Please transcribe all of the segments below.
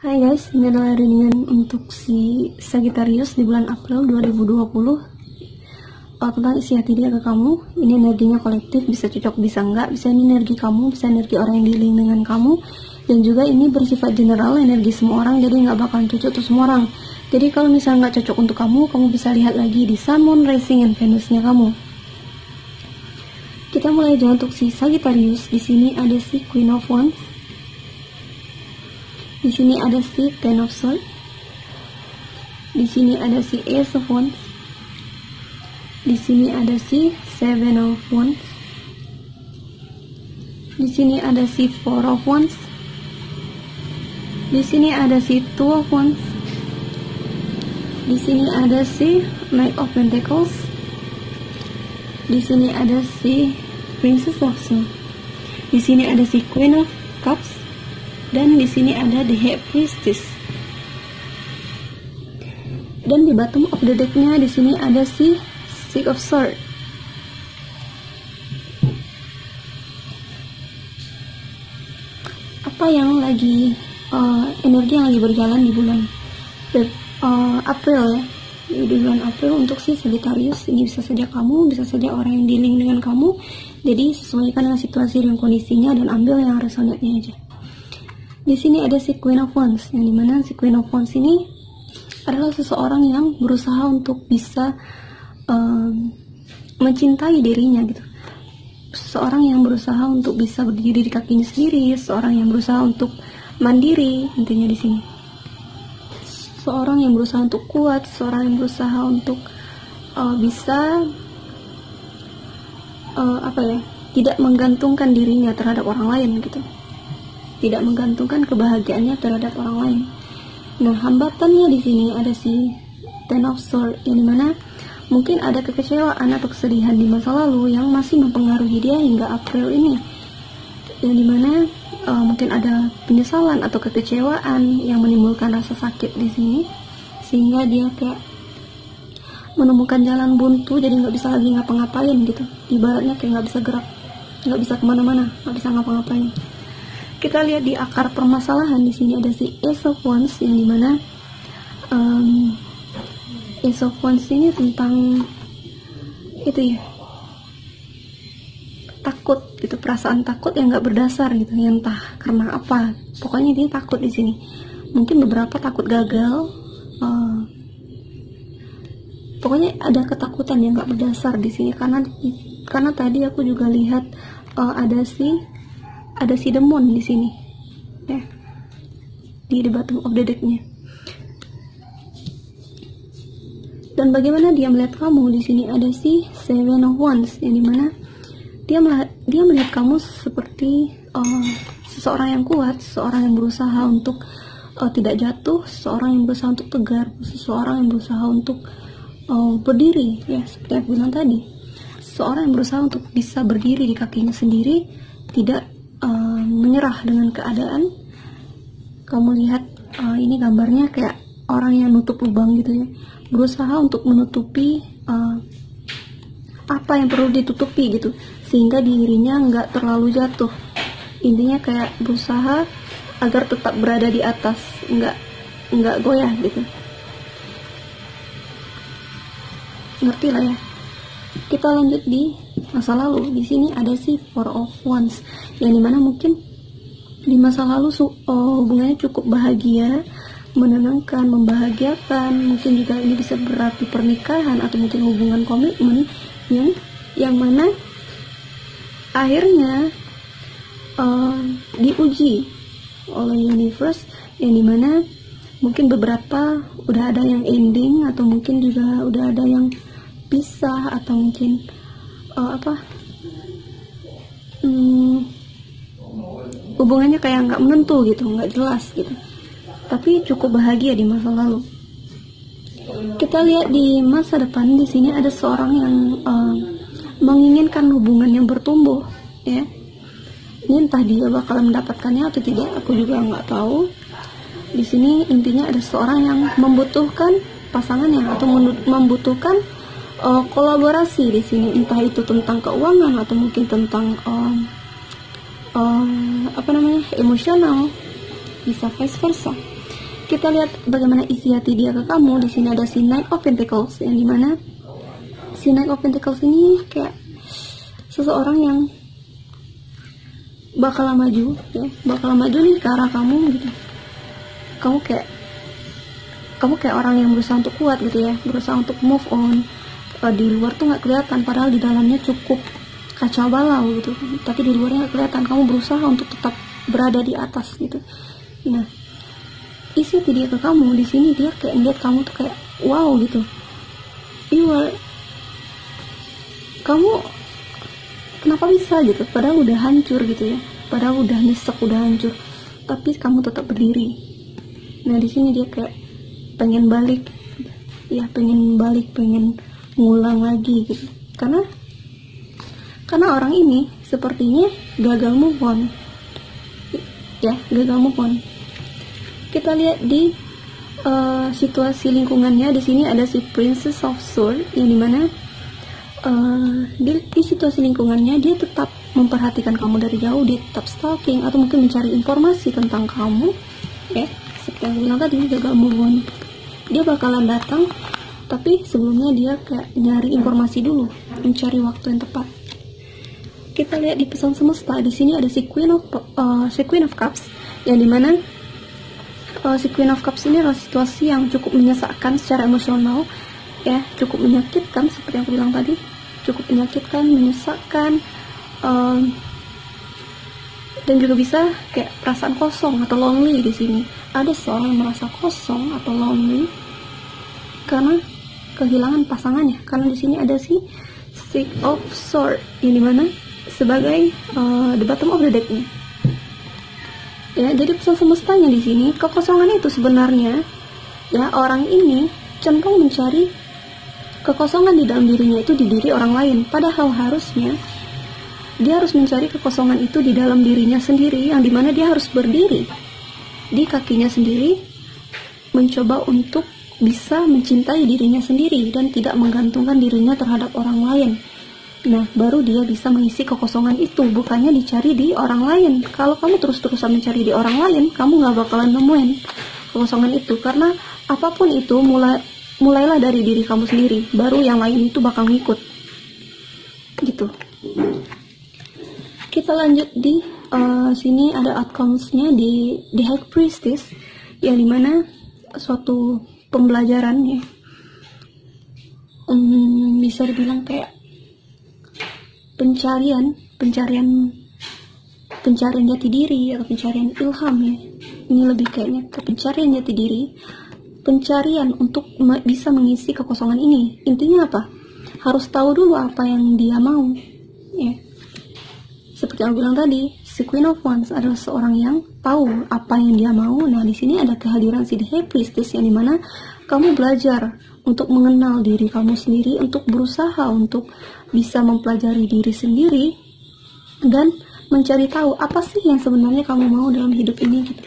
Hai guys, ini adalah readingan untuk si Sagittarius di bulan April 2020. Tentang isi hati dia ke kamu. Ini energinya kolektif, bisa cocok, bisa enggak. Bisa ini energi kamu, bisa energi orang yang dealing dengan kamu. Dan juga ini bersifat general, energi semua orang, jadi nggak bakalan cocok untuk semua orang. Jadi kalau misalnya nggak cocok untuk kamu, kamu bisa lihat lagi di Sun, Moon, Rising, and Venus-nya kamu. Kita mulai aja untuk si Sagittarius. Di sini ada si Queen of Wands. Di sini ada si Ten of Swords. Di sini ada si Ace of Wands. Di sini ada si Seven of Wands. Di sini ada si Four of Wands. Di sini ada si Two of Wands. Di sini ada si Knight of Pentacles. Di sini ada si Princess of Swords. Di sini ada si Queen of Cups. Dan di sini ada the High Priestess. Dan di bottom of the decknya di sini ada si Six of Swords. Apa yang lagi energi yang lagi berjalan di bulan April ya? Di bulan April untuk si Sagittarius, ini bisa saja kamu, bisa saja orang yang dealing dengan kamu. Jadi sesuaikan dengan situasi dan kondisinya dan ambil yang resonate-nya aja. Di sini ada si Queen of Wands, yang dimana si Queen of Wands ini adalah seseorang yang berusaha untuk bisa mencintai dirinya gitu. Seseorang yang berusaha untuk bisa berdiri di kakinya sendiri, seseorang yang berusaha untuk mandiri, intinya di sini. Seseorang yang berusaha untuk kuat, seseorang yang berusaha untuk bisa tidak menggantungkan dirinya terhadap orang lain gitu. Tidak menggantungkan kebahagiaannya terhadap orang lain. Nah, hambatannya di sini ada si Ten of Swords, yang dimana mungkin ada kekecewaan atau kesedihan di masa lalu yang masih mempengaruhi dia hingga April ini. Yang dimana mungkin ada penyesalan atau kekecewaan yang menimbulkan rasa sakit di sini, sehingga dia kayak menemukan jalan buntu, jadi nggak bisa lagi ngapa-ngapain gitu. Ibaratnya kayak nggak bisa gerak, nggak bisa kemana-mana, nggak bisa ngapa-ngapain. Kita lihat di akar permasalahan. Di sini ada si Ace of Wands, yang dimana Ace of Wands ini tentang itu ya, takut gitu, perasaan takut yang nggak berdasar gitu, yang entah karena apa. Pokoknya dia takut di sini. Mungkin beberapa takut gagal. Pokoknya ada ketakutan yang nggak berdasar di sini, karena tadi aku juga lihat ada si demon di sini ya, di bottom of the decknya. Dan bagaimana dia melihat kamu? Di sini ada si Seven of Wands, yang dimana dia melihat kamu seperti seseorang yang kuat, seseorang yang berusaha untuk tidak jatuh, seseorang yang berusaha untuk tegar, seseorang yang berusaha untuk berdiri ya, seperti aku bilang tadi, seseorang yang berusaha untuk bisa berdiri di kakinya sendiri, tidak menyerah dengan keadaan. Kamu lihat ini gambarnya kayak orang yang nutup lubang gitu ya, berusaha untuk menutupi apa yang perlu ditutupi gitu, sehingga dirinya nggak terlalu jatuh. Intinya kayak berusaha agar tetap berada di atas, nggak goyah gitu. Ngerti lah ya. Kita lanjut di masa lalu. Di sini ada si Four of Wands, yang dimana mungkin di masa lalu hubungannya cukup bahagia, menenangkan, membahagiakan. Mungkin juga ini bisa berarti pernikahan atau mungkin hubungan komitmen yang mana akhirnya diuji oleh universe, yang dimana mungkin beberapa udah ada yang ending, atau mungkin juga udah ada yang pisah, atau mungkin hubungannya kayak nggak menentu gitu, nggak jelas gitu, tapi cukup bahagia di masa lalu. Kita lihat di masa depan. Di sini ada seorang yang menginginkan hubungan yang bertumbuh ya. Ini entah dia bakal mendapatkannya atau tidak, aku juga nggak tahu. Di sini intinya ada seorang yang membutuhkan pasangannya atau membutuhkan kolaborasi di sini, entah itu tentang keuangan atau mungkin tentang emosional, bisa vice versa. Kita lihat bagaimana isi hati dia ke kamu. Di sini ada si Knight of Pentacles, yang dimana si Knight of Pentacles ini kayak seseorang yang bakal maju, ya, bakal maju nih ke arah kamu gitu. Kamu kayak orang yang berusaha untuk kuat gitu ya, berusaha untuk move on. Di luar tuh nggak kelihatan, padahal di dalamnya cukup kacau balau gitu. Tapi di luarnya nggak kelihatan, kamu berusaha untuk tetap berada di atas gitu. Nah, isi hati dia ke kamu di sini, dia kayak ngeliat kamu tuh kayak wow gitu. Kamu kenapa bisa gitu? Padahal udah hancur gitu ya, padahal udah nyesek, udah hancur, tapi kamu tetap berdiri. Nah, di sini dia kayak pengen balik, ya pengen balik, pengen ngulang lagi gitu. Karena orang ini sepertinya gagal move on, ya gagal move on. Kita lihat di situasi lingkungannya. Di sini ada si Princess of Swords, yang dimana di situasi lingkungannya dia tetap memperhatikan kamu dari jauh, dia tetap stalking atau mungkin mencari informasi tentang kamu, ya seperti yang bilang tadi, gagal move on. Dia bakalan datang, tapi sebelumnya dia kayak nyari informasi dulu, mencari waktu yang tepat. Kita lihat di pesan semesta. Di sini ada si Queen of Cups, yang dimana si Queen of Cups ini adalah situasi yang cukup menyesakkan secara emosional, ya cukup menyakitkan seperti yang aku bilang tadi, cukup menyakitkan, menyesakkan, dan juga bisa kayak perasaan kosong atau lonely. Di sini ada seorang yang merasa kosong atau lonely karena kehilangan pasangannya. Karena di sini ada si Six of Swords, yang dimana sebagai the bottom of the deck-nya. Ya, jadi pesan semestanya di sini, kekosongan itu sebenarnya, ya orang ini cenderung mencari kekosongan di dalam dirinya itu di diri orang lain. Padahal harusnya dia harus mencari kekosongan itu di dalam dirinya sendiri, yang dimana dia harus berdiri di kakinya sendiri, mencoba untuk bisa mencintai dirinya sendiri dan tidak menggantungkan dirinya terhadap orang lain. Nah, baru dia bisa mengisi kekosongan itu, bukannya dicari di orang lain. Kalau kamu terus-terusan mencari di orang lain, kamu gak bakalan nemuin kekosongan itu. Karena apapun itu, mulailah dari diri kamu sendiri, baru yang lain itu bakal ngikut gitu. Kita lanjut di sini ada outcomes-nya di High Priestess, yang dimana suatu pembelajaran ya, bisa dibilang kayak pencarian jati diri atau pencarian ilham ya. Ini lebih kayaknya ke pencarian jati diri, pencarian untuk bisa mengisi kekosongan ini. Intinya apa? Harus tahu dulu apa yang dia mau ya. Seperti yang aku bilang tadi, si Queen of Wands adalah seorang yang tahu apa yang dia mau. Nah, di sini ada kehadiran si High Priestess, yang dimana kamu belajar untuk mengenal diri kamu sendiri, untuk berusaha untuk bisa mempelajari diri sendiri dan mencari tahu apa sih yang sebenarnya kamu mau dalam hidup ini gitu.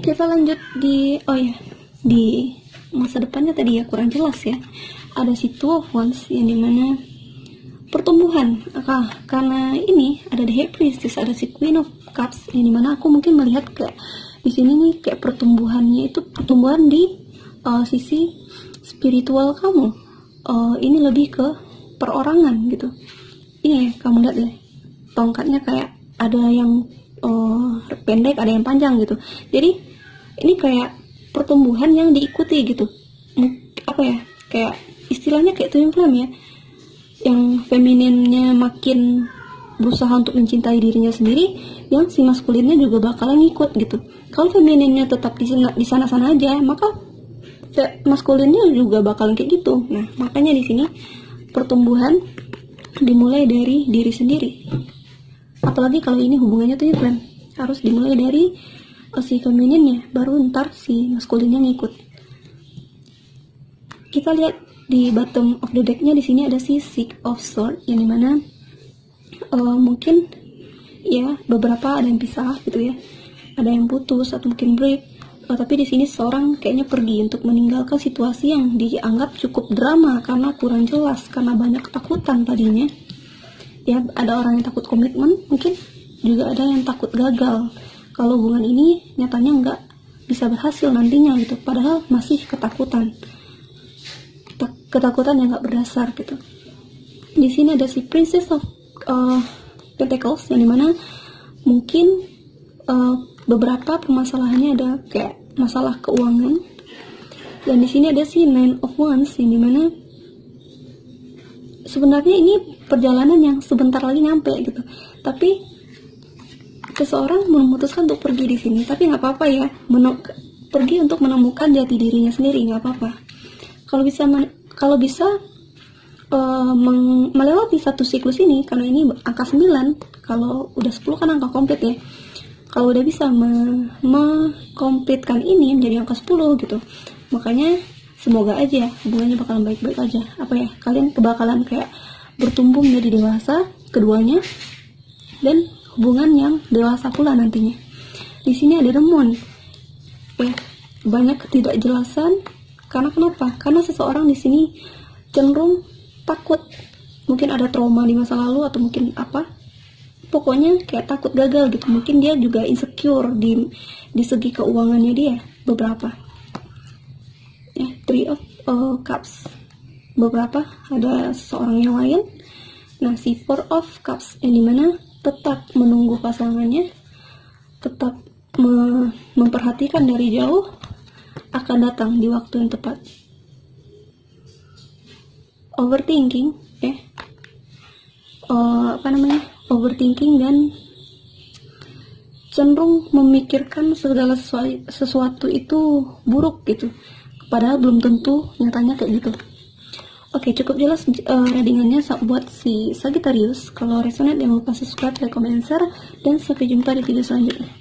Kita lanjut di di masa depannya tadi ya kurang jelas ya. Ada si Two of Wands, yang dimana pertumbuhan. Karena ini ada the High Priestess, ada si Queen of Cups, yang dimana aku mungkin melihat kayak di sini nih kayak pertumbuhannya itu pertumbuhan di sisi spiritual kamu. Ini lebih ke perorangan gitu. Ini kamu lihat deh, tongkatnya kayak ada yang pendek, ada yang panjang gitu. Jadi ini kayak pertumbuhan yang diikuti gitu. Apa ya, kayak istilahnya kayak twin flame ya, yang femininnya makin berusaha untuk mencintai dirinya sendiri, yang si maskulinnya juga bakalan ngikut gitu. Kalau femininnya tetap di sana-sana aja, maka maskulinnya juga bakalan kayak gitu. Nah, makanya di sini pertumbuhan dimulai dari diri sendiri. Apalagi kalau ini hubungannya twin flame, harus dimulai dari si femininnya, baru ntar si maskulinnya ngikut. Kita lihat di bottom of the deck-nya, di sini ada si Six of Swords, yang dimana mungkin ya beberapa ada yang pisah gitu ya, ada yang putus atau mungkin break. Tapi di sini seorang kayaknya pergi untuk meninggalkan situasi yang dianggap cukup drama karena kurang jelas, karena banyak ketakutan tadinya. Ya, ada orang yang takut komitmen, mungkin juga ada yang takut gagal kalau hubungan ini nyatanya nggak bisa berhasil nantinya gitu, padahal masih ketakutan yang nggak berdasar gitu. Di sini ada si Princess of Pentacles, yang dimana mungkin beberapa permasalahannya ada kayak masalah keuangan. Dan di sini ada si Nine of Wands, yang dimana sebenarnya ini perjalanan yang sebentar lagi nyampe gitu, tapi seseorang memutuskan untuk pergi di sini. Tapi nggak apa-apa ya, pergi untuk menemukan jati dirinya sendiri, nggak apa-apa. Kalau bisa melewati satu siklus ini, karena ini angka 9, kalau udah 10 kan angka komplit ya. Kalau udah bisa mengkomplitkan ini menjadi angka 10 gitu, makanya semoga aja hubungannya bakalan baik-baik aja. Kalian bakalan kayak bertumbuh menjadi dewasa keduanya, dan hubungan yang dewasa pula nantinya. Di sini ada The Moon. Banyak ketidakjelasan. Karena kenapa? Karena seseorang di sini cenderung takut. Mungkin ada trauma di masa lalu, atau mungkin apa. Pokoknya kayak takut gagal gitu. Mungkin dia juga insecure di segi keuangannya dia beberapa. Three of Cups. Beberapa ada seseorang yang lain. Nah, si Four of Cups, yang dimana tetap menunggu pasangannya, tetap memperhatikan dari jauh, akan datang di waktu yang tepat. Overthinking, overthinking dan cenderung memikirkan segala sesuatu itu buruk gitu, padahal belum tentu nyatanya kayak gitu. Oke, cukup jelas readingannya buat si Sagittarius. Kalau resonate jangan lupa subscribe, like, comment, share, dan sampai jumpa di video selanjutnya.